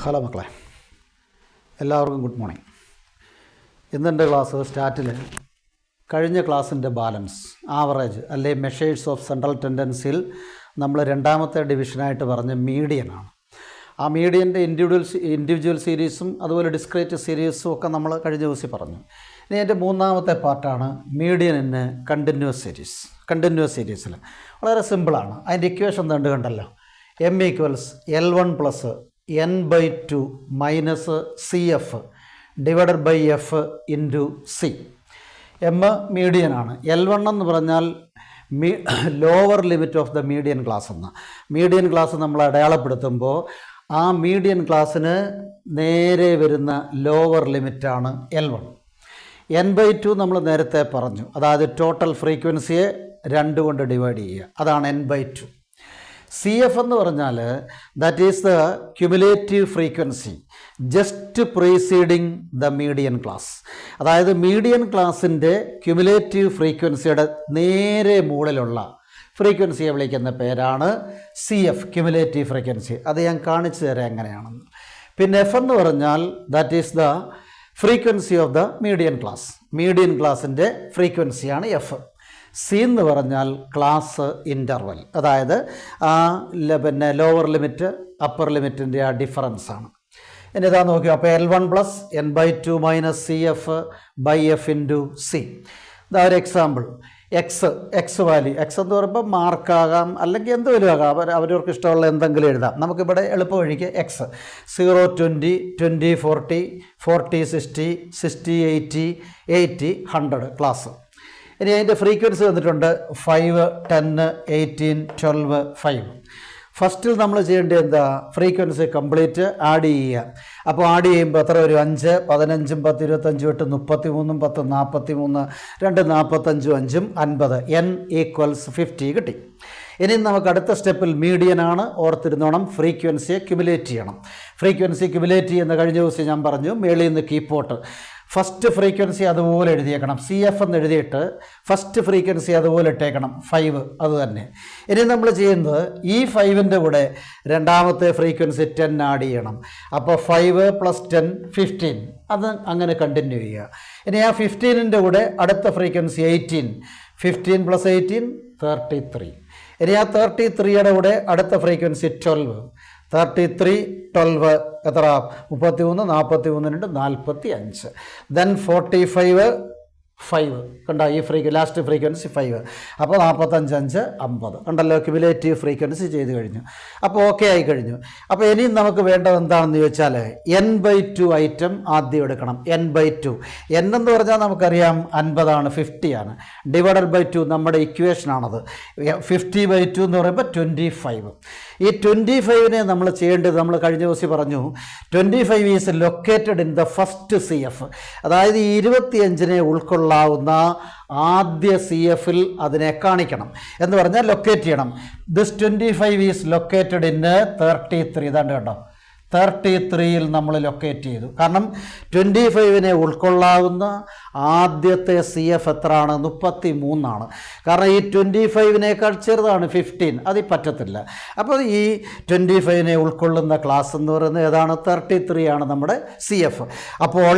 Hello മക്കളെ, എല്ലാവർക്കും good morning. ഇന്നെൻ്റെ ക്ലാസ് സ്റ്റാറ്റിൽ കഴിഞ്ഞ ക്ലാസ്സിൻ്റെ ബാലൻസ്, ആവറേജ് അല്ലെ മെഷേഴ്സ് ഓഫ് സെൻട്രൽ ടെൻഡൻസിയിൽ നമ്മൾ രണ്ടാമത്തെ ഡിവിഷനായിട്ട് പറഞ്ഞ മീഡിയനാണ്. ആ മീഡിയൻ്റെ ഇൻഡിവിജ്വൽ സീരീസും അതുപോലെ ഡിസ്ക്രീറ്റ് സീരീസും ഒക്കെ നമ്മൾ കഴിഞ്ഞ ദിവസം പറഞ്ഞു. ഇനി എൻ്റെ മൂന്നാമത്തെ പാർട്ടാണ് median in continuous series. Continuous സീരീസിൽ വളരെ സിമ്പിളാണ്. അതിൻ്റെ ഇക്വേഷൻ കണ്ടല്ലോ, m = L1 + n/2 - CF / F × C. m മീഡിയനാണ്. L1 എന്ന് പറഞ്ഞാൽ lower limit of the median class എന്ന. മീഡിയൻ ക്ലാസ് നമ്മൾ അടയാളപ്പെടുത്തുമ്പോൾ ആ മീഡിയൻ ക്ലാസ്സിന് നേരെ വരുന്ന ലോവർ ലിമിറ്റാണ് L1. n/2 നമ്മൾ നേരത്തെ പറഞ്ഞു, അതായത് ടോട്ടൽ ഫ്രീക്വൻസിയെ 2 കൊണ്ട് ഡിവൈഡ് ചെയ്യുക, അതാണ് n/2. CF എന്ന് പറഞ്ഞാൽ that is the cumulative frequency just preceding the median class. അതായത് മീഡിയൻ ക്ലാസ്സിൻ്റെ ക്യുമുലേറ്റീവ് ഫ്രീക്വൻസിയുടെ നേരെ മുകളിലുള്ള ഫ്രീക്വൻസിയെ വിളിക്കുന്ന പേരാണ് CF, ക്യുമുലേറ്റീവ് ഫ്രീക്വൻസി. അത് ഞാൻ കാണിച്ചു തരാം എങ്ങനെയാണെന്ന്. പിന്നെ F എന്ന് പറഞ്ഞാൽ that is the frequency of the median class. Median ക്ലാസ്സിൻ്റെ ഫ്രീക്വൻസിയാണ് F. സി എന്ന് പറഞ്ഞാൽ ക്ലാസ് ഇൻ്റർവൽ, അതായത് പിന്നെ ലോവർ ലിമിറ്റ് അപ്പർ ലിമിറ്റിൻ്റെ ആ ഡിഫറൻസാണ്. ഇനി ഇതാ നോക്കിയോ, അപ്പോൾ L1 + n/2 - CF / F × C. ഇതാ ഒരു എക്സാമ്പിൾ. എക്സ് വാല്യൂ, എക്സ് എന്ന് പറയുമ്പോൾ മാർക്കാകാം അല്ലെങ്കിൽ എന്തെങ്കിലും ആകാം, അവരവർക്ക് ഇഷ്ടമുള്ള എന്തെങ്കിലും എഴുതാം. നമുക്കിവിടെ എളുപ്പ വഴിക്ക് എക്സ് 0, 20, 20, 40, 40, 60, 60, 80, 80, 100 ക്ലാസ്. ഇനി അതിൻ്റെ ഫ്രീക്വൻസി വന്നിട്ടുണ്ട് 5, 10, 18, 12, 5. ഫസ്റ്റിൽ നമ്മൾ ചെയ്യേണ്ടത് എന്താ, ഫ്രീക്വൻസി കംപ്ലീറ്റ് ആഡ് ചെയ്യുക. അപ്പോൾ ആഡ് ചെയ്യുമ്പോൾ എത്ര വരും? 5, 15, 10, 25, 8, 33, 10, 43, 2, 45, 5, 50. n = 50 കിട്ടി. ഇനി നമുക്ക് അടുത്ത സ്റ്റെപ്പിൽ മീഡിയനാണ്, ഓർത്തിരുന്നോണം, ഫ്രീക്വൻസിയെ ക്യുമുലേറ്റ് ചെയ്യണം. ഫ്രീക്വൻസി ക്യുമുലേറ്റ് ചെയ്യുന്ന കഴിഞ്ഞ ദിവസം ഞാൻ പറഞ്ഞു, മേളിൽ നിന്ന് കീപ്പോട്ട് ഫസ്റ്റ് ഫ്രീക്വൻസി അതുപോലെ എഴുതിയേക്കണം. CF എന്ന് എഴുതിയിട്ട് ഫസ്റ്റ് ഫ്രീക്വൻസി അതുപോലെ ഇട്ടേക്കണം, 5 അത് തന്നെ. ഇനി നമ്മൾ ചെയ്യുന്നത് ഈ 5ൻ്റെ കൂടെ രണ്ടാമത്തെ ഫ്രീക്വൻസി 10 ആഡ് ചെയ്യണം. അപ്പോൾ 5 + 10 15, അത് അങ്ങനെ കണ്ടിന്യൂ ചെയ്യുക. ഇനി ആ 15ൻ്റെ കൂടെ അടുത്ത ഫ്രീക്വൻസി 18, 15 + 18 33. ഇനി ആ 33യുടെ കൂടെ അടുത്ത ഫ്രീക്വൻസി 12, 33, 12 എത്ര? 33, 43, 45. ദെൻ 45, 5 കണ്ടോ, ഈ ലാസ്റ്റ് ഫ്രീക്വൻസി 5. അപ്പോൾ 45, 5, 50 കണ്ടല്ലോ, ക്യുമുലേറ്റീവ് ഫ്രീക്വൻസി ചെയ്ത് കഴിഞ്ഞു. അപ്പോൾ ഓക്കെ ആയി കഴിഞ്ഞു. അപ്പോൾ ഇനിയും നമുക്ക് വേണ്ടത് എന്താണെന്ന് ചോദിച്ചാൽ n/2 ഐറ്റം ആദ്യം എടുക്കണം. n/2 n എന്ന് പറഞ്ഞാൽ നമുക്കറിയാം 50 ആണ്, 50 ആണ്. /2 നമ്മുടെ ഇക്വേഷനാണത്. 50/2 എന്ന് പറയുമ്പോൾ 25. ഈ 25നെ നമ്മൾ ചെയ്യേണ്ടത്, നമ്മൾ കഴിഞ്ഞ ദിവസം പറഞ്ഞു, 25 is located in the first CF. അതായത് 25നെ ഉൾക്കൊള്ളാവുന്ന ആദ്യ CFൽ അതിനെ കാണിക്കണം എന്ന് പറഞ്ഞാൽ ലൊക്കേറ്റ് ചെയ്യണം. This 25 is located in 33. ഇതാണ്ട് കേട്ടോ, 33യിൽ നമ്മൾ ലൊക്കേറ്റ് ചെയ്തു. കാരണം 25നെ ഉൾക്കൊള്ളാവുന്ന ആദ്യത്തെ CF എത്രയാണ്? 33 കാരണം ഈ 25നേക്കാൾ ചെറുതാണ് 15, അതിൽ പറ്റത്തില്ല. അപ്പോൾ ഈ 25നെ ഉൾക്കൊള്ളുന്ന ക്ലാസ് എന്ന് പറയുന്നത് ഏതാണ്? 33 ആണ് നമ്മുടെ CF. അപ്പോൾ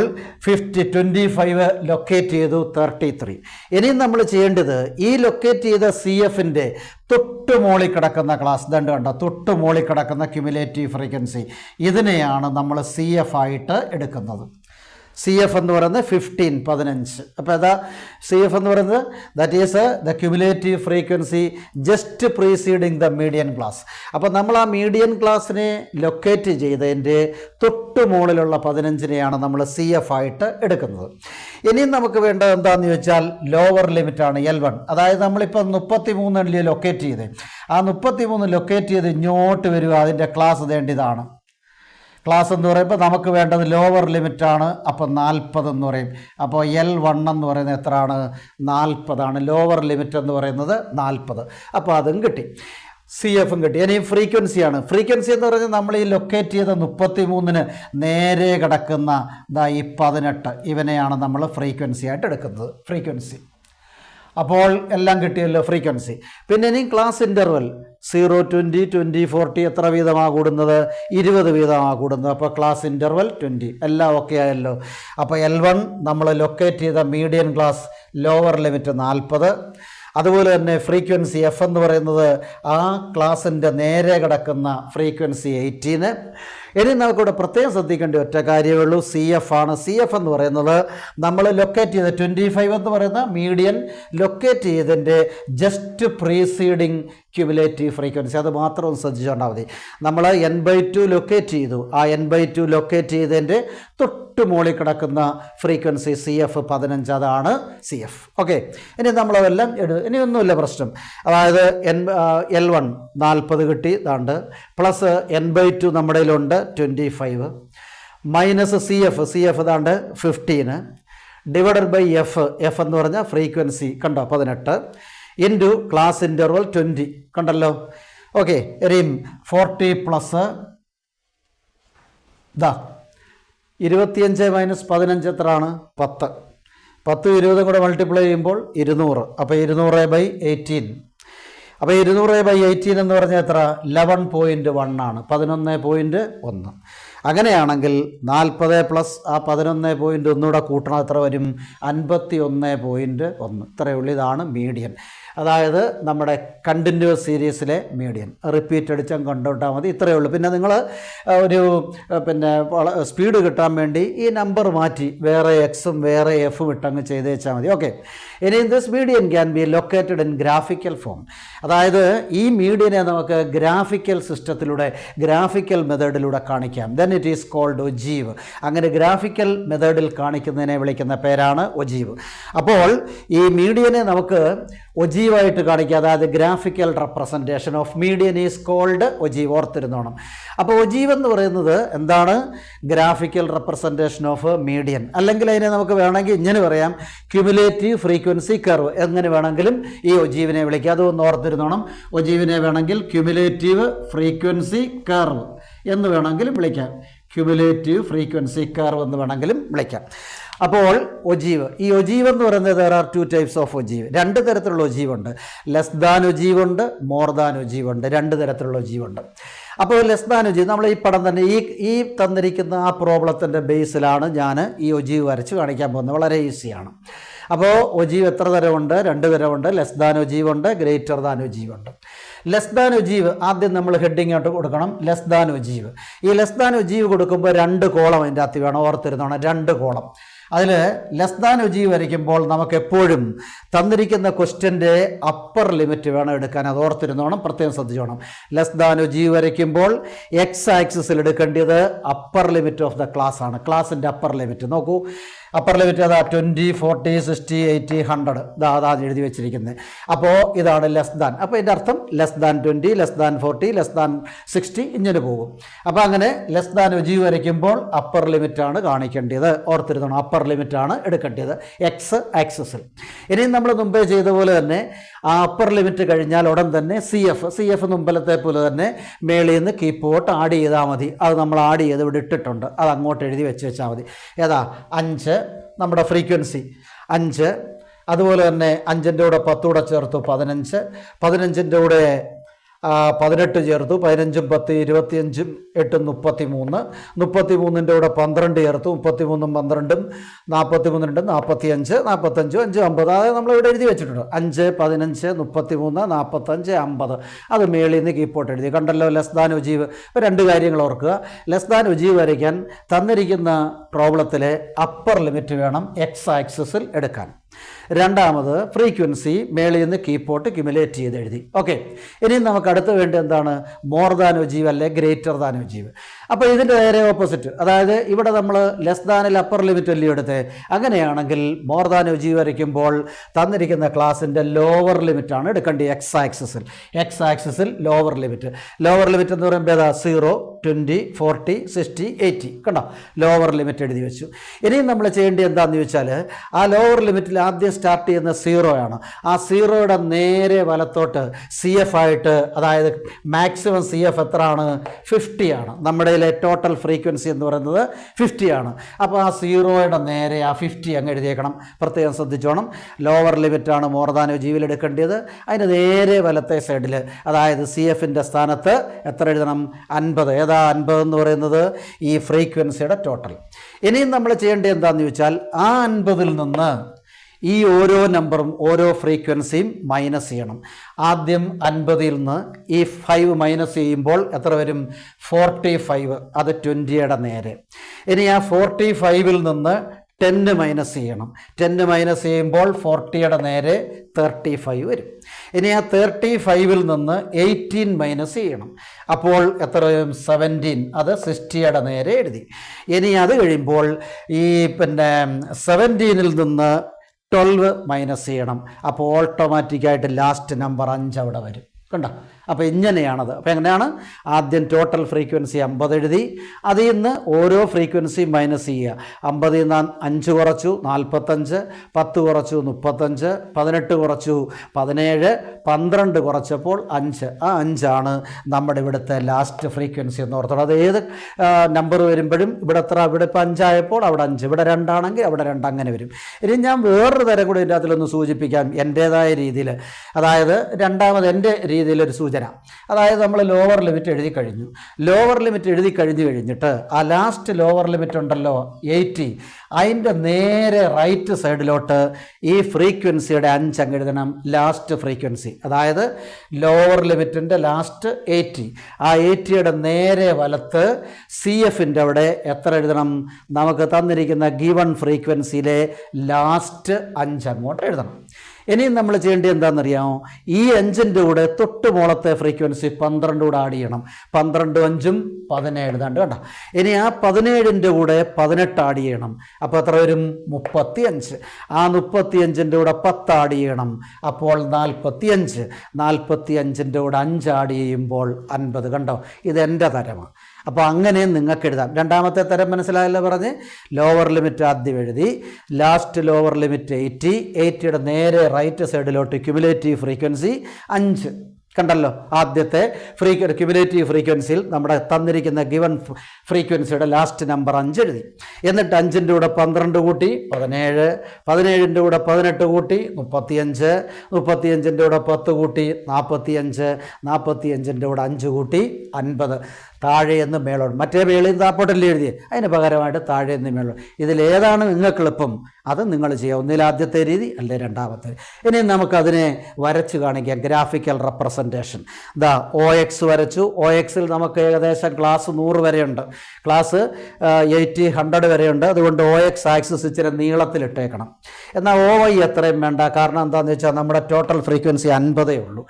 25 ലൊക്കേറ്റ് ചെയ്തു 33. ഇനിയും നമ്മൾ ചെയ്യേണ്ടത് ഈ ലൊക്കേറ്റ് ചെയ്ത CFൻ്റെ തൊട്ട് മോളിൽ കിടക്കുന്ന ക്ലാസ് കണ്ടോ, തൊട്ട് മോളിൽ കിടക്കുന്ന ക്യുമുലേറ്റീവ് ഫ്രീക്വൻസി, ഇതിനെയാണ് നമ്മൾ CF ആയിട്ട് എടുക്കുന്നത്. CF എന്ന് പറയുന്നത് 15, 15. അപ്പോൾ അതാ CF എന്ന് പറയുന്നത് that is the cumulative frequency just preceding the median class. അപ്പോൾ നമ്മൾ ആ മീഡിയൻ ക്ലാസ്സിനെ ലൊക്കേറ്റ് ചെയ്തതിൻ്റെ തൊട്ട് മുകളിലുള്ള 15നെയാണ് നമ്മൾ CF ആയിട്ട് എടുക്കുന്നത്. ഇനിയും നമുക്ക് വേണ്ടത് എന്താണെന്ന് ചോദിച്ചാൽ ലോവർ ലിമിറ്റാണ് L1. അതായത് നമ്മളിപ്പോൾ 33 ലൊക്കേറ്റ് ചെയ്ത്, ആ 33 ലൊക്കേറ്റ് ചെയ്ത് ഇങ്ങോട്ട് വരിക, അതിൻ്റെ ക്ലാസ് ഇതാണ്. ക്ലാസ് എന്ന് പറയുമ്പോൾ നമുക്ക് വേണ്ടത് ലോവർ ലിമിറ്റാണ്. അപ്പോൾ 40 എന്ന് പറയും. അപ്പോൾ L1 എന്ന് പറയുന്നത് എത്രയാണ്? 40 ആണ്. ലോവർ ലിമിറ്റ് എന്ന് പറയുന്നത് 40. അപ്പോൾ അതും കിട്ടി, CFും കിട്ടി. ഇനി ഫ്രീക്വൻസിയാണ്. ഫ്രീക്വൻസി എന്ന് പറഞ്ഞാൽ നമ്മൾ ഈ ലൊക്കേറ്റ് ചെയ്ത 33ന് നേരെ കിടക്കുന്ന ഈ 18, ഇവനെയാണ് നമ്മൾ ഫ്രീക്വൻസി ആയിട്ട് എടുക്കുന്നത്. ഫ്രീക്വൻസി അപ്പോൾ എല്ലാം കിട്ടിയല്ലോ ഫ്രീക്വൻസി. പിന്നെ ഇനി ക്ലാസ് ഇൻ്റർവൽ 0, 20, 20, 40 എത്ര വീതമാണ് കൂടുന്നത്? 20 വീതമാണ് കൂടുന്നത്. അപ്പോൾ ക്ലാസ് ഇൻ്റർവൽ 20 എല്ലാം ഓക്കെ ആയല്ലോ. അപ്പോൾ L1 നമ്മൾ ലൊക്കേറ്റ് ചെയ്ത മീഡിയൻ ക്ലാസ് ലോവർ ലിമിറ്റ് 40. അതുപോലെ തന്നെ ഫ്രീക്വൻസി എഫ് എന്ന് പറയുന്നത് ആ ക്ലാസിൻ്റെ നേരെ കിടക്കുന്ന ഫ്രീക്വൻസി 18. ഇനി നമുക്കിവിടെ പ്രത്യേകം ശ്രദ്ധിക്കേണ്ട ഒറ്റ കാര്യമേ ഉള്ളൂ, സി എഫ് ആണ്. സി എഫ് എന്ന് പറയുന്നത് നമ്മൾ ലൊക്കേറ്റ് ചെയ്ത 25 എന്ന് പറയുന്ന മീഡിയൻ ലൊക്കേറ്റ് ചെയ്തതിൻ്റെ ജസ്റ്റ് പ്രീസീഡിങ് ക്യുമുലേറ്റീവ് ഫ്രീക്വൻസി. അത് മാത്രം ഒന്ന് ശ്രദ്ധിച്ചുകൊണ്ടാൽ മതി. നമ്മൾ n/2 ലൊക്കേറ്റ് ചെയ്തു. ആ n/2 ലൊക്കേറ്റ് ചെയ്തതിൻ്റെ തൊട്ട് മുകളിൽ കിടക്കുന്ന ഫ്രീക്വൻസി സി എഫ് 15, അതാണ് സി എഫ്. ഓക്കെ, ഇനി നമ്മളതെല്ലാം ഇനിയൊന്നുമില്ല പ്രശ്നം. അതായത് L1 40 കിട്ടി, ഇതാണ്ട് പ്ലസ് n/2 നമ്മുടെ കയ്യിലുണ്ട് 25 മൈനസ് സി എഫ് ഇതാണ്ട് 15 ഡിവൈഡഡ് ബൈ എഫ് എന്ന് പറഞ്ഞാൽ ഫ്രീക്വൻസി കണ്ടോ 18 ഇൻറ്റു ക്ലാസ് ഇൻ്റർവൽ 20 കണ്ടല്ലോ. ഓക്കെ, ഇനിയും 40 പ്ലസ് ഇതാ 25 മൈനസ് 15 എത്രയാണ്? 10. 10 20 കൂടെ മൾട്ടിപ്ലൈ ചെയ്യുമ്പോൾ 200. അപ്പോൾ 200/18. അപ്പോൾ 200/18 എന്ന് പറഞ്ഞാൽ എത്ര? 11.1 ആണ്. 11.1. അങ്ങനെയാണെങ്കിൽ 40 പ്ലസ് ആ 11.1 ഒന്നുകൂടെ കൂട്ടണം, എത്ര വരും? 51.1. ഇത്രയേ ഉള്ളൂ. ഇതാണ് മീഡിയൻ. അതായത് നമ്മുടെ കണ്ടിന്യൂസ് സീരീസിലെ മീഡിയൻ. റിപ്പീറ്റ് അടിച്ചാൽ കണ്ടുവിട്ടാൽ മതി. ഇത്രയേ ഉള്ളൂ. പിന്നെ നിങ്ങൾ ഒരു സ്പീഡ് കിട്ടാൻ വേണ്ടി ഈ നമ്പർ മാറ്റി വേറെ എക്സും വേറെ എഫും ഇട്ടങ്ങ് ചെയ്ത് വെച്ചാൽ മതി. ഓക്കെ, ഇനി this median can be located in graphical form. അതായത് ഈ മീഡിയനെ നമുക്ക് ഗ്രാഫിക്കൽ സിസ്റ്റത്തിലൂടെ ഗ്രാഫിക്കൽ മെത്തേഡിലൂടെ കാണിക്കാം. Then it is called ogive. അങ്ങനെ ഗ്രാഫിക്കൽ മെത്തേഡിൽ കാണിക്കുന്നതിനെ വിളിക്കുന്ന പേരാണ് ഒജീവ്. അപ്പോൾ ഈ മീഡിയനെ നമുക്ക് ഒജീവായിട്ട് കാണിക്കുക. അതായത് graphical representation of median is called ogive. ഓർത്തിരുന്നോണം. അപ്പോൾ ഒജീവ് എന്ന് പറയുന്നത് എന്താണ്? Graphical representation of median. അല്ലെങ്കിൽ അതിനെ നമുക്ക് വേണമെങ്കിൽ ഇങ്ങനെ പറയാം, ക്യുമുലേറ്റീവ് ഫ്രീക്വൻസി കർവ്. എങ്ങനെ വേണമെങ്കിലും ഈ ഒജീവിനെ വിളിക്കുക. അതൊന്ന് ഓർത്തിരുന്നോണം. ഒജീവിനെ വേണമെങ്കിൽ ക്യുമുലേറ്റീവ് ഫ്രീക്വൻസി കർവ് എന്ന് വേണമെങ്കിലും വിളിക്കാം. ക്യുമുലേറ്റീവ് ഫ്രീക്വൻസി കർവ് എന്ന് വേണമെങ്കിലും വിളിക്കാം. അപ്പോൾ ഒജീവ്, ഈ ഒജീവ് എന്ന് പറയുന്നത് there are 2 types of ogive. 2 തരത്തിലുള്ള ഒജീവുണ്ട്. ലെസ് ദാൻ ഒജീവുണ്ട്, മോർ ദാൻ ഒജീവുണ്ട്. 2 തരത്തിലുള്ള ഒജീവുണ്ട്. അപ്പോൾ ലെസ് ദാൻ ഒജീവ് നമ്മൾ ഈ പടം തന്നെ ഈ തന്നിരിക്കുന്ന ആ പ്രോബ്ലത്തിൻ്റെ ബേസിലാണ് ഞാൻ ഈ ഒജീവ് വരച്ച് കാണിക്കാൻ പോകുന്നത്. വളരെ ഈസിയാണ്. അപ്പോൾ ഒജീവ് എത്ര തരമുണ്ട്? 2 തരമുണ്ട്. ലെസ് ദാൻ ഒജീവുണ്ട്, ഗ്രേറ്റർ ദാൻ ഒജീവുണ്ട്. ലെസ് ദാൻ ഒജീവ് ആദ്യം നമ്മൾ ഹെഡിങ് ആയിട്ട് കൊടുക്കണം. Less than ogive. ഈ ലെസ് ദാൻ ഒജീവ് കൊടുക്കുമ്പോൾ 2 കോളം അതിൻ്റെ അകത്ത് വേണം. ഓർത്തിരുന്നോണം, 2 കോളം. അതിൽ ലെസ് ദാൻ ഒജീവ് വരയ്ക്കുമ്പോൾ നമുക്ക് എപ്പോഴും തന്നിരിക്കുന്ന ക്വസ്റ്റ്യൻ്റെ അപ്പർ ലിമിറ്റ് വേണം എടുക്കാൻ. അത് ഓർത്തിരുന്നോണം, പ്രത്യേകം ശ്രദ്ധിച്ചോണം. ലെസ് ദാൻ ഒജീവ് വരയ്ക്കുമ്പോൾ എക്സ് ആക്സിസിൽ എടുക്കേണ്ടത് upper limit of the class ആണ്. ക്ലാസിൻ്റെ അപ്പർ ലിമിറ്റ് നോക്കൂ. അപ്പർ ലിമിറ്റ് അതാ 20, 40, 60, 80, 100 അതാണ് എഴുതി വെച്ചിരിക്കുന്നത്. അപ്പോൾ ഇതാണ് ലെസ് ദാൻ. അപ്പോൾ ഇതിൻ്റെ അർത്ഥം less than 20, less than 40, less than 60 ഇങ്ങനെ പോകും. അപ്പോൾ അങ്ങനെ ലെസ് ദാൻ ഒജീവ് വരയ്ക്കുമ്പോൾ അപ്പർ ലിമിറ്റാണ് കാണിക്കേണ്ടത്. ഓർത്തിരുന്നോണം, അപ്പർ ലിമിറ്റാണ് എടുക്കേണ്ടത് എക്സ് ആക്സിസിൽ. ഇനിയും നമ്മൾ മുമ്പേ ചെയ്ത പോലെ തന്നെ ആ അപ്പർ ലിമിറ്റ് കഴിഞ്ഞാൽ ഉടൻ തന്നെ സി എഫ് മുമ്പലത്തെ പോലെ തന്നെ മേളിൽ നിന്ന് കീപ്പോട്ട് ആഡ് ചെയ്താൽ മതി. അത് നമ്മൾ ആഡ് ചെയ്ത് ഇവിടെ ഇട്ടിട്ടുണ്ട്. അത് അങ്ങോട്ട് എഴുതി വെച്ചാൽ മതി. ഏതാ? 5 നമ്മുടെ ഫ്രീക്വൻസി 5. അതുപോലെ തന്നെ 5ൻ്റെ കൂടെ 10 കൂടെ ചേർത്തു 15. 15ൻ്റെ കൂടെ 18 ചേർത്തു. 15ഉം 10 25ഉം 8ഉം 33. 33ൻ്റെ കൂടെ 12 ചേർത്തു. 33ഉം 12ഉം 43 45, 45, 5 50. അതായത് നമ്മളിവിടെ എഴുതി വെച്ചിട്ടുണ്ട്. 5, 15, 33, 45, 50. അത് മേളിൽ നിന്ന് കീപ്പോട്ട് എഴുതി. കണ്ടല്ലോ ലെസ് ദാൻ ഒജീവ്. ഇപ്പോൾ 2 കാര്യങ്ങൾ ഓർക്കുക. ലെസ് ദാൻ ഒജീവ് വരയ്ക്കാൻ തന്നിരിക്കുന്ന പ്രോബ്ലത്തിലെ അപ്പർ ലിമിറ്റ് വേണം എക്സ് ആക്സിസിൽ എടുക്കാൻ. രണ്ടാമത് ഫ്രീക്വൻസി മേളിൽ നിന്ന് കീപ്പോട്ട് ക്യുമുലേറ്റ് ചെയ്ത് എഴുതി. ഓക്കെ, ഇനി നമുക്ക് അടുത്ത് വേണ്ട എന്താണ്? മോർ ദാൻ ഒജീവ് അല്ലെ ഗ്രേറ്റർ ദാൻ ഒജീവ്. അപ്പോൾ ഇതിൻ്റെ നേരെ ഓപ്പോസിറ്റ്. അതായത് ഇവിടെ നമ്മൾ ലെസ് ദാനിൽ അപ്പർ ലിമിറ്റ് അല്ലേ എടുത്ത്. അങ്ങനെയാണെങ്കിൽ മോർ ദാൻ ഒജീവ് വരയ്ക്കുമ്പോൾ തന്നിരിക്കുന്ന ക്ലാസിൻ്റെ ലോവർ ലിമിറ്റാണ് എടുക്കേണ്ടത് എക്സ് ആക്സിസിൽ. ലോവർ ലിമിറ്റ് എന്ന് പറയുമ്പോൾ ഏതാ? 0, 20, 40, 60, 80 കണ്ടോ, ലോവർ ലിമിറ്റ് എഴുതി വെച്ചു. ഇനിയും നമ്മൾ ചെയ്യേണ്ടത് എന്താണെന്ന് ചോദിച്ചാൽ, ആ ലോവർ ലിമിറ്റിൽ ആദ്യം സ്റ്റാർട്ട് ചെയ്യുന്ന 0 ആണ്. ആ 0യുടെ നേരെ വലത്തോട്ട് CF ആയിട്ട്, അതായത് മാക്സിമം CF എത്രയാണ്? 50 ആണ്. നമ്മുടെ ടോട്ടൽ ഫ്രീക്വൻസി എന്ന് പറയുന്നത് 50 ആണ്. അപ്പോൾ ആ 0യുടെ നേരെ ആ 50 അങ്ങ് എഴുതിയേക്കണം. പ്രത്യേകം ശ്രദ്ധിച്ചോണം. ലോവർ ലിമിറ്റാണ് മോർ ദാൻ ജീവിൽ എടുക്കേണ്ടത്. അതിന് നേരെ വലത്തെ സൈഡിൽ, അതായത് CFൻ്റെ സ്ഥാനത്ത് എത്ര എഴുതണം? 50. ഏതാ 50 എന്ന് പറയുന്നത്? ഈ ഫ്രീക്വൻസിയുടെ ടോട്ടൽ. ഇനിയും നമ്മൾ ചെയ്യേണ്ടത് എന്താണെന്ന് ചോദിച്ചാൽ, ആ 50ൽ നിന്ന് ഈ ഓരോ നമ്പറും ഓരോ ഫ്രീക്വൻസിയും മൈനസ് ചെയ്യണം. ആദ്യം 50ൽ നിന്ന് ഈ 5 മൈനസ് ചെയ്യുമ്പോൾ എത്ര വരും? 45. അത് 20യുടെ നേരെ. ഇനി ആ 45ൽ നിന്ന് 10 മൈനസ് ചെയ്യണം. 10 മൈനസ് ചെയ്യുമ്പോൾ 40യുടെ നേരെ 35 വരും. ഇനി ആ 35ൽ നിന്ന് 18 മൈനസ് ചെയ്യണം. അപ്പോൾ എത്ര വരും? 17. അത് 60യുടെ നേരെ എഴുതി. ഇനി അത് കഴിയുമ്പോൾ ഈ 17ൽ നിന്ന് 12 മൈനസ് ചെയ്യണം. അപ്പോൾ ഓട്ടോമാറ്റിക്കായിട്ട് ലാസ്റ്റ് നമ്പർ 5 അവിടെ വരും. കണ്ടോ? അപ്പോൾ ഇങ്ങനെയാണത്. അപ്പോൾ എങ്ങനെയാണ്? ആദ്യം ടോട്ടൽ ഫ്രീക്വൻസി 50 എഴുതി, അതിൽ നിന്ന് ഓരോ ഫ്രീക്വൻസി മൈനസ് ചെയ്യുക. 50ൽ നിന്ന് 5 കുറച്ചു 45, 10 കുറച്ചു 35, 18 കുറച്ചു 17, 12 കുറച്ചപ്പോൾ 5. ആ 5 ആണ് നമ്മുടെ ഇവിടുത്തെ ലാസ്റ്റ് ഫ്രീക്വൻസി എന്ന് ഓർത്തോളൂ. അത് ഏത് നമ്പർ വരുമ്പോഴും ഇവിടെ എത്ര? ഇവിടെ ഇപ്പോൾ 5 ആയപ്പോൾ അവിടെ 5, ഇവിടെ 2 ആണെങ്കിൽ അവിടെ 2, അങ്ങനെ വരും. ഇനി ഞാൻ വേറൊരു തരം കൂടി ഇതിൻ്റെ അതിലൊന്ന് സൂചിപ്പിക്കാം എൻ്റേതായ രീതിയിൽ. അതായത് രണ്ടാമത് എൻ്റെ രീതിയിലൊരു സൂചന. അതായത് നമ്മൾ ലോവർ ലിമിറ്റ് എഴുതി കഴിഞ്ഞു. ലോവർ ലിമിറ്റ് എഴുതി കഴിഞ്ഞിട്ട് ആ ലാസ്റ്റ് ലോവർ ലിമിറ്റ് ഉണ്ടല്ലോ 80, അതിൻ്റെ നേരെ റൈറ്റ് സൈഡിലോട്ട് ഈ ഫ്രീക്വൻസിയുടെ 5 അങ്ങ് എഴുതണം. ലാസ്റ്റ് ഫ്രീക്വൻസി, അതായത് ലോവർ ലിമിറ്റിൻ്റെ ലാസ്റ്റ് 80. ആ 80യുടെ നേരെ വലത്ത് CFൻ്റെ അവിടെ എത്ര എഴുതണം? നമുക്ക് തന്നിരിക്കുന്ന ഗിവൺ ഫ്രീക്വൻസിയിലെ ലാസ്റ്റ് 5 അങ്ങോട്ട് എഴുതണം. ഇനിയും നമ്മൾ ചെയ്യേണ്ടത് എന്താണെന്നറിയാമോ? ഈ 5ൻ്റെ കൂടെ തൊട്ട് മുകളത്തെ ഫ്രീക്വൻസി 12 കൂടെ ആഡ് ചെയ്യണം. 12 5 17 കണ്ടോ. ഇനി ആ 17ൻ്റെ കൂടെ 18 ആഡ് ചെയ്യണം. അപ്പോൾ എത്ര വരും? 35. ആ 35ൻ്റെ കൂടെ 10 ആഡ് ചെയ്യണം. അപ്പോൾ 45. 45ൻ്റെ കൂടെ 5 ആഡ് ചെയ്യുമ്പോൾ 50. കണ്ടോ? ഇത് എൻ്റെ തരമാണ്. അപ്പോൾ അങ്ങനെ നിങ്ങൾക്ക് എഴുതാം. രണ്ടാമത്തെ തരം മനസ്സിലായല്ലോ പറഞ്ഞ്. ലോവർ ലിമിറ്റ് ആദ്യം എഴുതി, ലാസ്റ്റ് ലോവർ ലിമിറ്റ് 80, 80യുടെ നേരെ റൈറ്റ് സൈഡിലോട്ട് ക്യുമുലേറ്റീവ് ഫ്രീക്വൻസി 5. കണ്ടല്ലോ? ആദ്യത്തെ ക്യുമുലേറ്റീവ് ഫ്രീക്വൻസിയിൽ നമ്മുടെ തന്നിരിക്കുന്ന ഗിവൺ ഫ്രീക്വൻസിയുടെ ലാസ്റ്റ് നമ്പർ 5 എഴുതി. എന്നിട്ട് 5ൻ്റെ കൂടെ 12 കൂട്ടി 17, 17ൻ്റെ കൂടെ 18 കൂട്ടി 35, 35ൻ്റെ കൂടെ 10 കൂട്ടി 45, 45ൻ്റെ കൂടെ 5 കൂട്ടി 50. താഴെ നിന്ന് മേളോട്ട്, മറ്റേ മേളിൽ താപ്പോട്ടല്ലേ എഴുതിയേ, അതിന് പകരമായിട്ട് താഴെ നിന്ന് മേളോട്ട്. ഇതിലേതാണ് നിങ്ങൾക്ക് എളുപ്പം അത് നിങ്ങൾ ചെയ്യുക. ഒന്നിൽ ആദ്യത്തെ രീതി, അല്ലെ രണ്ടാമത്തെ. ഇനി നമുക്കതിനെ വരച്ച് കാണിക്കാം. Graphical representation. ഇതാ OX വരച്ചു. OXൽ നമുക്ക് ഏകദേശം ക്ലാസ് 100 വരെയുണ്ട്, ക്ലാസ് 80, 100 വരെയുണ്ട്. അതുകൊണ്ട് OX ആക്സിസ് ഇച്ചിരി നീളത്തിലിട്ടേക്കണം. എന്നാൽ OY എത്രയും വേണ്ട. കാരണം എന്താണെന്ന് വെച്ചാൽ നമ്മുടെ ടോട്ടൽ ഫ്രീക്വൻസി 50 ഉള്ളൂ.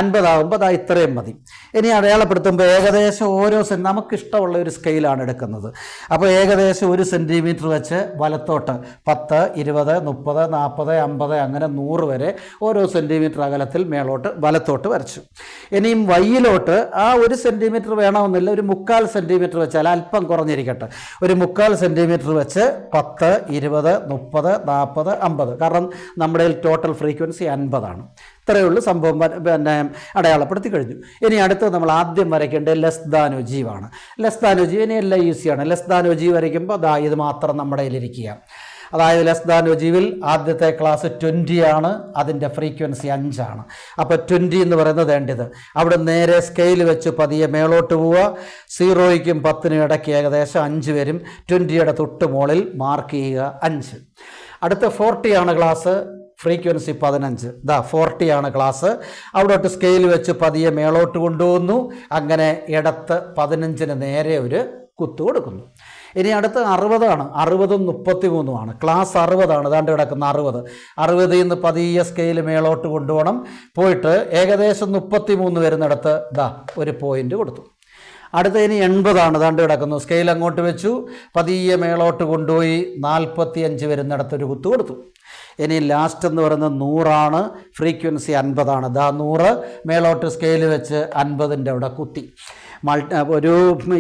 50 ആകുമ്പോൾ അതാ ഇത്രയും മതി. ഇനി അടയാളപ്പെടുത്തുമ്പോൾ ഏകദേശം ഓരോ നമുക്കിഷ്ടമുള്ള ഒരു സ്കെയിലാണ് എടുക്കുന്നത്. അപ്പോൾ ഏകദേശം 1 സെൻറ്റിമീറ്റർ വെച്ച് വലത്തോട്ട് 10, 20, 30, 40, 50 അങ്ങനെ 100 വരെ ഓരോ സെൻറ്റിമീറ്റർ അകലത്തിൽ മേളോട്ട് വലത്തോട്ട് വരച്ചു. ഇനിയും വൈയിലോട്ട് ആ 1 സെൻറ്റിമീറ്റർ വേണമെന്നില്ല, ഒരു 3/4 സെൻറ്റിമീറ്റർ വെച്ചാൽ അല്പം കുറഞ്ഞിരിക്കട്ടെ. ഒരു 3/4 സെൻറ്റിമീറ്റർ വെച്ച് 10, 20, 30, 40, 50. കാരണം നമ്മുടെ ടോട്ടൽ ഫ്രീക്വൻസി 50 ആണ്. ഇത്രയേ ഉള്ളൂ സംഭവം. പിന്നെ അടയാളപ്പെടുത്തി കഴിഞ്ഞു. ഇനി അടുത്ത് നമ്മൾ ആദ്യം വരയ്ക്കേണ്ടത് ലെസ് ദാൻ ഒജീവാണ്. ലെസ് ദാൻ ഒജീവ് ഇനി എല്ലാം ഈസിയാണ്. ലെസ് ദാൻ ഒജീവ് വരയ്ക്കുമ്പോൾ അതാ ഇത് മാത്രം നമ്മുടെ കയ്യിലിരിക്കുക. അതായത് ലെസ് ദാൻ ഒജീവിൽ ആദ്യത്തെ ക്ലാസ് 20 ആണ്, അതിൻ്റെ ഫ്രീക്വൻസി 5 ആണ്. അപ്പോൾ 20 എന്ന് പറയുന്നത് വേണ്ടത് അവിടെ നേരെ സ്കെയിൽ വെച്ച് പതിയെ മേളോട്ട് പോവുക. 0ക്കും 10നും ഇടയ്ക്ക് ഏകദേശം 5 വരും. 20യുടെ തൊട്ട് മുകളിൽ മാർക്ക് ചെയ്യുക 5. അടുത്ത 40 ആണ് ക്ലാസ്, ഫ്രീക്വൻസി 15. 40 ആണ് ക്ലാസ്. അവിടോട്ട് സ്കെയിൽ വെച്ച് പതിയെ മേളോട്ട് കൊണ്ടുപോകുന്നു. അങ്ങനെ ഇടത്ത് 15ന് നേരെ ഒരു കുത്തു കൊടുക്കുന്നു. ഇനി അടുത്ത് 60 ആണ്. 60ഉം 33ഉം ആണ്. ക്ലാസ് 60 ആണ്. ദാണ്ട് കിടക്കുന്ന 60. 60ൽ നിന്ന് പതിയെ സ്കെയിൽ മേളോട്ട് കൊണ്ടുപോകണം. പോയിട്ട് ഏകദേശം 33 വരുന്നിടത്ത് ഒരു പോയിന്റ് കൊടുത്തു. അടുത്ത ഇനി 80 ആണ്. ദാണ്ട് കിടക്കുന്നു. സ്കെയിൽ അങ്ങോട്ട് വെച്ചു, പതിയെ മേളോട്ട് കൊണ്ടുപോയി 45 വരുന്നിടത്തൊരു കുത്തു കൊടുത്തു. ഇനി ലാസ്റ്റ് എന്ന് പറയുന്നത് 100 ആണ്. ഫ്രീക്വൻസി 50 ആണ്. 100 മേളോട്ട് സ്കെയിൽ വെച്ച് 50ൻ്റെ അവിടെ കുത്തി. ഒരു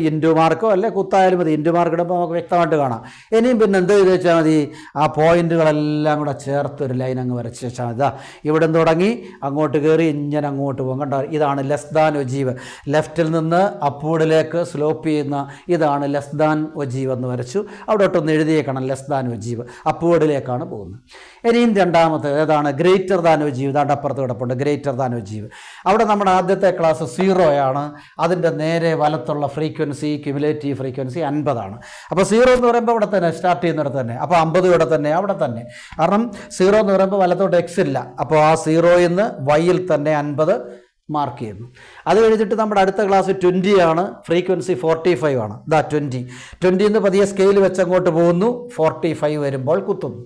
ഇൻറ്റു മാർക്കോ അല്ലെ കുത്തായാലും മതി. ഇൻറ്റു മാർക്ക് ഇടുമ്പോൾ നമുക്ക് വ്യക്തമായിട്ട് കാണാം. ഇനിയും പിന്നെ എന്ത് ചെയ്ത് വെച്ചാൽ മതി, ആ പോയിന്റുകളെല്ലാം കൂടെ ചേർത്ത് ഒരു ലൈൻ അങ്ങ് വരച്ച് വെച്ചാൽ മതി. ഇതാ ഇവിടെ നിന്ന് തുടങ്ങി അങ്ങോട്ട് കയറി ഇങ്ങനെ അങ്ങോട്ട് പോകും. കണ്ടോ, ഇതാണ് ലെസ് ദാൻ ഒജീവ്. ലെഫ്റ്റിൽ നിന്ന് അപ്വേഡിലേക്ക് സ്ലോപ്പ് ചെയ്യുന്ന ഇതാണ് ലെസ് ദാൻ ഒജീവ് എന്ന് വരച്ചു. അവിടോട്ടൊന്ന് എഴുതിയേക്കണം ലെസ് ദാൻ ഒജീവ്, അപ്വേഡിലേക്കാണ് പോകുന്നത്. ഇനിയും രണ്ടാമത്തെ ഏതാണ്, ഗ്രേറ്റർ ദാൻ ഒജീവ്. ഇതാണ്ട് അപ്പുറത്ത് കിടപ്പുണ്ട് ഗ്രേറ്റർ ദാൻ ഒജീവ്. അവിടെ നമ്മുടെ ആദ്യത്തെ ക്ലാസ് 0 ആണ്. അതിൻ്റെ നേരെ വലത്തുള്ള ഫ്രീക്വൻസി ക്യുമുലേറ്റീവ് ഫ്രീക്വൻസി 50 ആണ്. അപ്പോൾ 0 എന്ന് പറയുമ്പോൾ ഇവിടെ തന്നെ സ്റ്റാർട്ട് ചെയ്യുന്നിടത്ത് തന്നെ, അപ്പോൾ 50 ഇവിടെ തന്നെ അവിടെ തന്നെ. കാരണം 0 എന്ന് പറയുമ്പോൾ വലത്തോട്ട് എക്സ് ഇല്ല. അപ്പോൾ ആ 0യിൽ നിന്ന് വൈയിൽ തന്നെ 50 മാർക്ക് ചെയ്യുന്നു. അത് കഴിഞ്ഞിട്ട് നമ്മുടെ അടുത്ത ക്ലാസ് 20 ആണ്. ഫ്രീക്വൻസി 45 ആണ്. ഇതാ 20 നിന്ന് പതിയെ സ്കെയിൽ വെച്ച് അങ്ങോട്ട് പോകുന്നു. 45 വരുമ്പോൾ കുത്തുന്നു.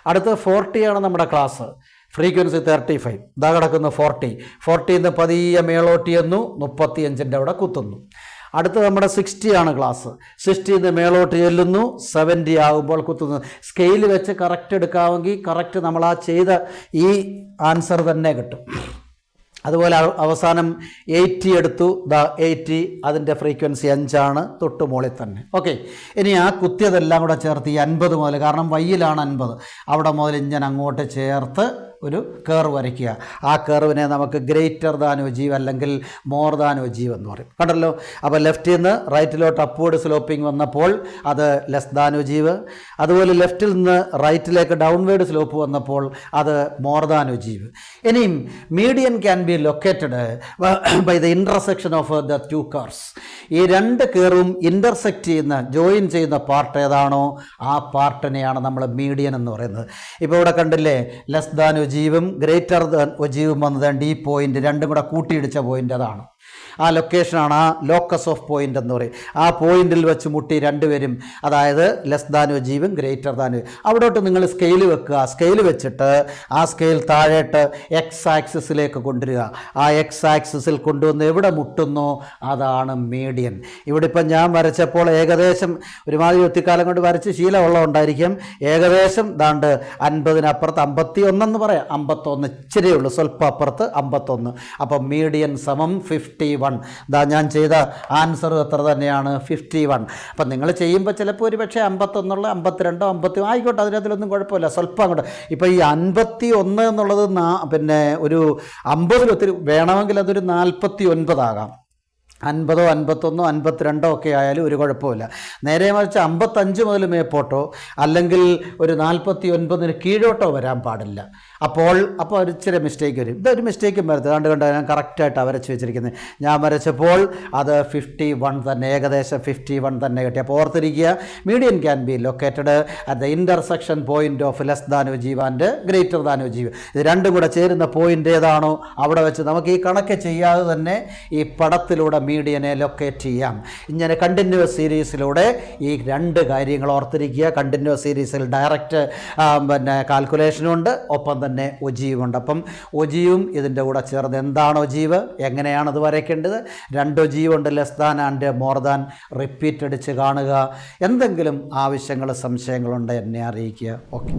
അടുത്ത 40 ആണ് നമ്മുടെ ക്ലാസ്. ഫ്രീക്വൻസി 35. ഇതാ കിടക്കുന്നു 40 നിന്ന് പതിയെ മേളോട്ടി എന്നു 35ൻ്റെ അവിടെ കുത്തുന്നു. അടുത്ത് നമ്മുടെ 60 ആണ് ക്ലാസ്. 60 നിന്ന് മേളോട്ട് ചെല്ലുന്നു, 70 ആകുമ്പോൾ കുത്തുന്നു. സ്കെയിൽ വെച്ച് കറക്റ്റ് എടുക്കാമെങ്കിൽ കറക്റ്റ് നമ്മൾ ആ ചെയ്ത ഈ ആൻസർ തന്നെ കിട്ടും. അതുപോലെ അവസാനം 80 എടുത്തു. 80 അതിൻ്റെ ഫ്രീക്വൻസി 5 ആണ്, തൊട്ട് മുകളിൽ തന്നെ. ഓക്കെ, ഇനി ആ കുത്തിയതെല്ലാം കൂടെ ചേർത്ത് ഈ 50 മുതൽ, കാരണം വൈയിലാണ് 50, അവിടെ മുതൽ ഇങ്ങനെ അങ്ങോട്ട് ചേർത്ത് ഒരു കർവ് വരയ്ക്കുക. ആ കർവിനെ നമുക്ക് ഗ്രേറ്റർ ദാൻ ഒജീവ് അല്ലെങ്കിൽ മോർ ദാൻ ഒജീവ് എന്ന് പറയും. കണ്ടല്ലോ, അപ്പോൾ ലെഫ്റ്റിൽ നിന്ന് റൈറ്റിലോട്ട് അപ്വേഡ് സ്ലോപ്പിംഗ് വന്നപ്പോൾ അത് ലെസ് ദാൻ ഒജീവ്. അതുപോലെ ലെഫ്റ്റിൽ നിന്ന് റൈറ്റിലേക്ക് ഡൗൺവേഡ് സ്ലോപ്പ് വന്നപ്പോൾ അത് മോർ ദാൻ ഒജീവ്. ഇനിയും median can be located by the intersection of the 2 curves. ഈ 2 കർവും ഇൻ്റർസെക്റ്റ് ചെയ്യുന്ന, ജോയിൻ ചെയ്യുന്ന പാർട്ട് ഏതാണോ ആ പാർട്ടിനെയാണ് നമ്മൾ മീഡിയൻ എന്ന് പറയുന്നത്. ഇപ്പോൾ ഇവിടെ കണ്ടില്ലേ, ലെസ് ദാൻ ഒജീവും ഗ്രേറ്റർ ദാൻ ഒജീവും വന്നതുകൊണ്ട് ഈ പോയിൻ്റ് രണ്ടും കൂടെ കൂട്ടിയിടിച്ച പോയിൻ്റ് അതാണ്. ആ ലൊക്കേഷനാണ് ആ ലോക്കസ് ഓഫ് പോയിൻ്റ് എന്ന് പറയും. ആ പോയിന്റിൽ വെച്ച് മുട്ടി രണ്ടുപേരും, അതായത് ലെസ് ദാൻ ഒജീവും ഗ്രേറ്റർ ദാൻ. അവിടോട്ട് നിങ്ങൾ സ്കെയിൽ വെക്കുക. സ്കെയിൽ വെച്ചിട്ട് ആ സ്കെയിൽ താഴേട്ട് എക്സ് ആക്സിസിലേക്ക് കൊണ്ടുവരിക. ആ എക്സ് ആക്സിസിൽ കൊണ്ടുവന്ന് എവിടെ മുട്ടുന്നോ അതാണ് മീഡിയൻ. ഇവിടെ ഇപ്പം ഞാൻ വരച്ചപ്പോൾ ഏകദേശം ഒരുമാതിരി ഒത്തിക്കാലം കൊണ്ട് വരച്ച് ശീലമുള്ളതുകൊണ്ടായിരിക്കും ഏകദേശം ദാണ്ട് 50-നപ്പുറത്ത് 51 എന്ന് പറയാം. 51 ഇച്ചിരിയേ ഉള്ളൂ, സ്വല്പം അപ്പുറത്ത് 51. അപ്പം മീഡിയൻ സമം 51. ഞാൻ ചെയ്ത ആൻസർ എത്ര തന്നെയാണ്, 51. അപ്പം നിങ്ങൾ ചെയ്യുമ്പോൾ ചിലപ്പോൾ ഒരു പക്ഷേ 51, 52, 50 ആയിക്കോട്ടെ, അതിനകത്തിലൊന്നും കുഴപ്പമില്ല. സ്വല്പം അങ്ങോട്ട് ഇപ്പോൾ ഈ 51 എന്നുള്ളത് പിന്നെ ഒരു 50 ഒത്തിരി വേണമെങ്കിൽ അതൊരു 49 ആകാം. 50, 51, 52 ഒക്കെ ആയാലും ഒരു കുഴപ്പമില്ല. നേരെ മറിച്ച് 55 മുതൽ മേപ്പോട്ടോ അല്ലെങ്കിൽ ഒരു 49 കീഴോട്ടോ വരാൻ പാടില്ല. അപ്പോൾ ഒരു ഇച്ചിരി മിസ്റ്റേക്ക് വരും. ഇതൊരു മിസ്റ്റേക്കും വരരുത്. കണ്ട് ഞാൻ കറക്റ്റായിട്ടാണ് വരച്ച് വെച്ചിരിക്കുന്നത്. ഞാൻ വരച്ചപ്പോൾ അത് 51 തന്നെ, ഏകദേശം 51 തന്നെ കിട്ടി. അപ്പോൾ ഓർത്തിരിക്കുക, median can be located at the intersection point of less than ogive and greater than ogive. ഇത് രണ്ടും കൂടെ ചേരുന്ന പോയിൻ്റ് ഏതാണോ അവിടെ വെച്ച് നമുക്ക് ഈ കണക്ക് ചെയ്യാതെ തന്നെ ഈ പടത്തിലൂടെ മീഡിയനെ ലൊക്കേറ്റ് ചെയ്യാം. ഇങ്ങനെ കണ്ടിന്യൂസ് സീരീസിലൂടെ ഈ 2 കാര്യങ്ങൾ ഓർത്തിരിക്കുക. കണ്ടിന്യൂസ് സീരീസിൽ ഡയറക്റ്റ് പിന്നെ കാൽക്കുലേഷനുണ്ട്, ഒപ്പം തന്നെ ഒജീവുണ്ട്. അപ്പം ഒജീവും ഇതിൻ്റെ കൂടെ ചേർന്ന് എന്താണ് ഒജീവ്, എങ്ങനെയാണത് വരയ്ക്കേണ്ടത്, 2 ഒജീവുണ്ട്, less than and more than. Repeat അടിച്ച് കാണുക. എന്തെങ്കിലും ആവശ്യങ്ങൾ സംശയങ്ങളുണ്ട് എന്നെ അറിയിക്കുക. ഓക്കെ.